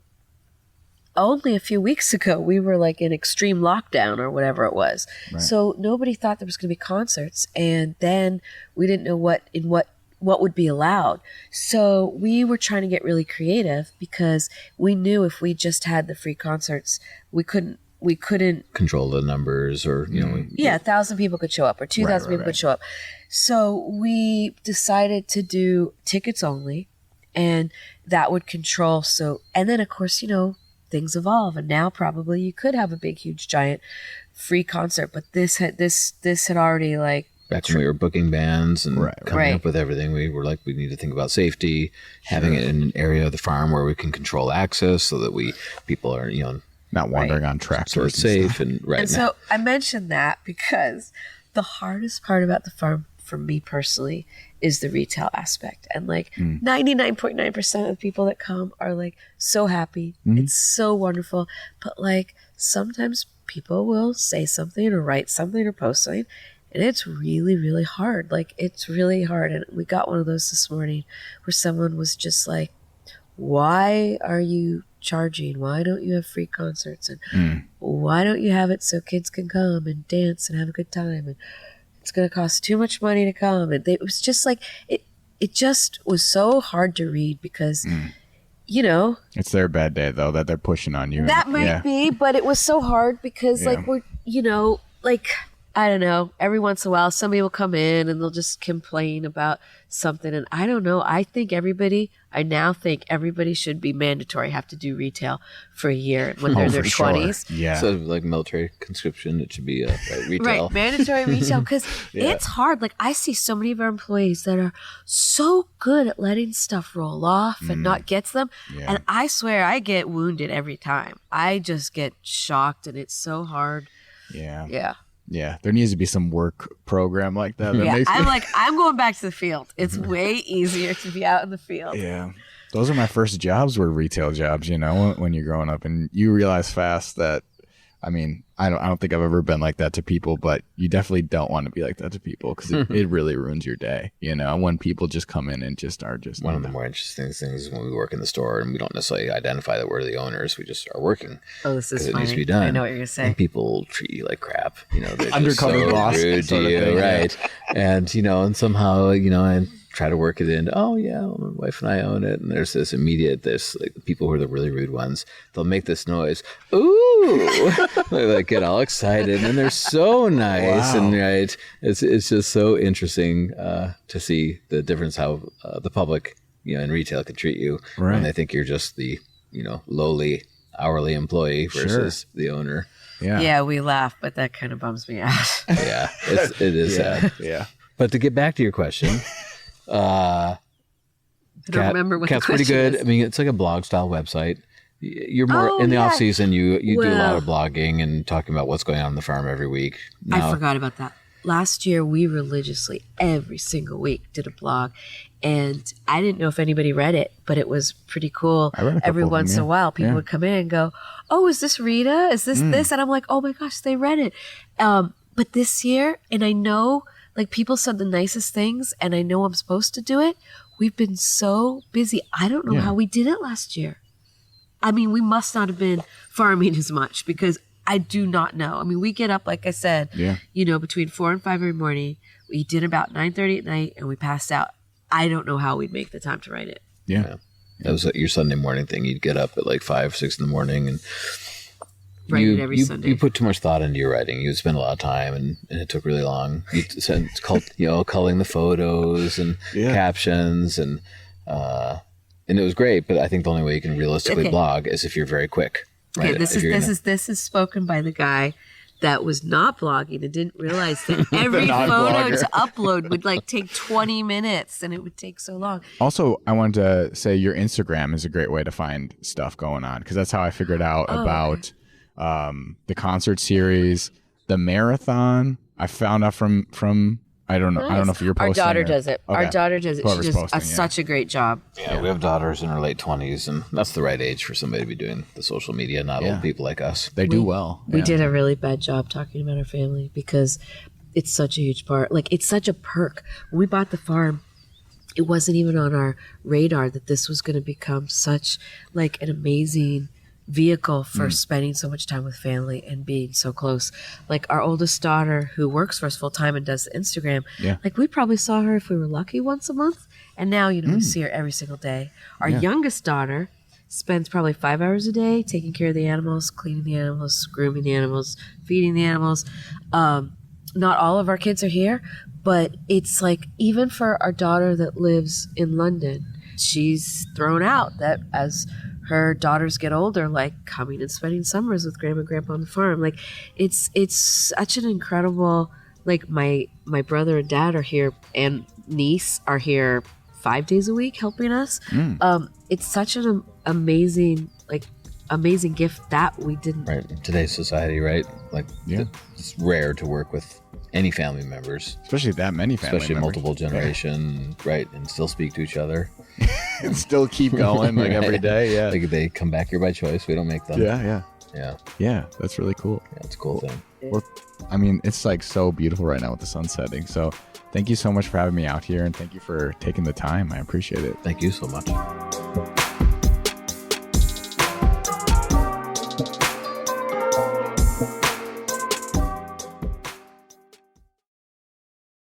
only a few weeks ago, we were like in extreme lockdown or whatever it was. Right. So nobody thought there was going to be concerts. And then we didn't know what would be allowed. So we were trying to get really creative because we knew if we just had the free concerts, we couldn't control the numbers, or, you know. 1,000 people could show up or 2,000 people could show up. So we decided to do tickets only, and that would control. So, and then of course, you know, things evolve, and now probably you could have a big, huge, giant free concert. But this had already like back when we were booking bands and coming up with everything, we were like, we need to think about safety, having it in an area of the farm where we can control access, so that people are, you know, not wandering on tractors, sort of safe and And so I mentioned that because the hardest part about the farm for me personally is the retail aspect. And like 99.9% of the people that come are like so happy. It's so wonderful. But like sometimes people will say something or write something or post something, and it's really, really hard. Like, it's really hard. And we got one of those this morning where someone was just like, why are you charging? Why don't you have free concerts? And why don't you have it so kids can come and dance and have a good time? And it's going to cost too much money to come. And it was just like, it just was so hard to read because, you know. It's their bad day, though, that they're pushing on you. That might be, but it was so hard because, like, we're, you know, like, I don't know, every once in a while, somebody will come in and they'll just complain about something. And I don't know. I now think everybody should be mandatory, have to do retail for a year when they're in their 20s. Sure. Yeah. So like military conscription, it should be retail. Right, mandatory retail, because it's hard. Like, I see so many of our employees that are so good at letting stuff roll off and not get to them. Yeah. And I swear I get wounded every time. I just get shocked, and it's so hard. Yeah. Yeah. Yeah, there needs to be some work program like that. I'm going back to the field. It's way easier to be out in the field. Yeah. Those are my first jobs, were retail jobs, you know, when you're growing up, and you realize fast that I mean, I don't think I've ever been like that to people, but you definitely don't want to be like that to people because it really ruins your day. You know, when people just come in and just are just one of the more interesting things is when we work in the store and we don't necessarily identify that we're the owners. We just are working. Oh, this is it funny. Needs to be done. I know what you're gonna say. And people treat you like crap. You know, they're Undercover just so boss rude sort to of you, thing, right? And you know, and somehow and try to work it in. Oh yeah, well, my wife and I own it. And there's this immediate. There's like the people who are the really rude ones. They'll make this noise. Ooh, they like get all excited, and they're so nice. Wow. And right, it's just so interesting to see the difference how the public, in retail can treat you when they think you're just the lowly hourly employee versus the owner. Yeah, we laugh, but that kind of bums me out. Yeah, it is sad. Yeah. But to get back to your question. I don't remember what Cat's the question pretty good. is. I mean, it's like a blog style website. You're more in the off season. You do a lot of blogging and talking about what's going on the farm every week. I forgot about that. Last year, we religiously every single week did a blog, and I didn't know if anybody read it, but it was pretty cool. I read a couple Every of them, once in a while, people would come in and go, "Oh, is this Rita? Is this this?" And I'm like, "Oh my gosh, they read it." But this year, and I know. Like, people said the nicest things, and I know I'm supposed to do it. We've been so busy. I don't know how we did it last year. I mean, we must not have been farming as much because I do not know. I mean, we get up, like I said, between 4 and 5 every morning. We did about 9:30 at night, and we passed out. I don't know how we'd make the time to write it. Yeah. That was your Sunday morning thing. You'd get up at like 5, 6 in the morning and write it every Sunday. You put too much thought into your writing. You would spend a lot of time, and it took really long. It's called, culling the photos and captions, and it was great. But I think the only way you can realistically blog is if you're very quick. Right? Okay, this is spoken by the guy that was not blogging and didn't realize that every photo to upload would like take 20 minutes, and it would take so long. Also, I wanted to say your Instagram is a great way to find stuff going on because that's how I figured out about. The concert series, the marathon. I found out from I don't know. Nice. I don't know if you're posting. Our daughter does it. Okay. Our daughter does it. Whoever's she does such a great job. Yeah, we have daughters in her late 20s, and that's the right age for somebody to be doing the social media, not old people like us. They do well. We did a really bad job talking about our family because it's such a huge part. Like, it's such a perk. When we bought the farm, it wasn't even on our radar that this was going to become such like an amazing vehicle for spending so much time with family and being so close. Like, our oldest daughter, who works for us full time and does the Instagram, like, we probably saw her if we were lucky once a month, and now we see her every single day. Our youngest daughter spends probably 5 hours a day taking care of the animals, cleaning the animals, grooming the animals, feeding the animals. Not all of our kids are here, but it's like, even for our daughter that lives in London, she's thrown out that as her daughters get older, like coming and spending summers with grandma and grandpa on the farm. Like, it's such an incredible, like, my brother and dad are here and niece are here 5 days a week helping us. It's such an amazing gift that we didn't. Right. In today's society, right? Like, it's rare to work with any family members. Especially that many family members. Especially multiple generation, right? And still speak to each other. And still keep going like every day. Yeah. Like, they come back here by choice. We don't make them. Yeah. That's really cool. Yeah, it's a cool thing. Well, I mean, it's like so beautiful right now with the sun setting. So thank you so much for having me out here, and thank you for taking the time. I appreciate it. Thank you so much.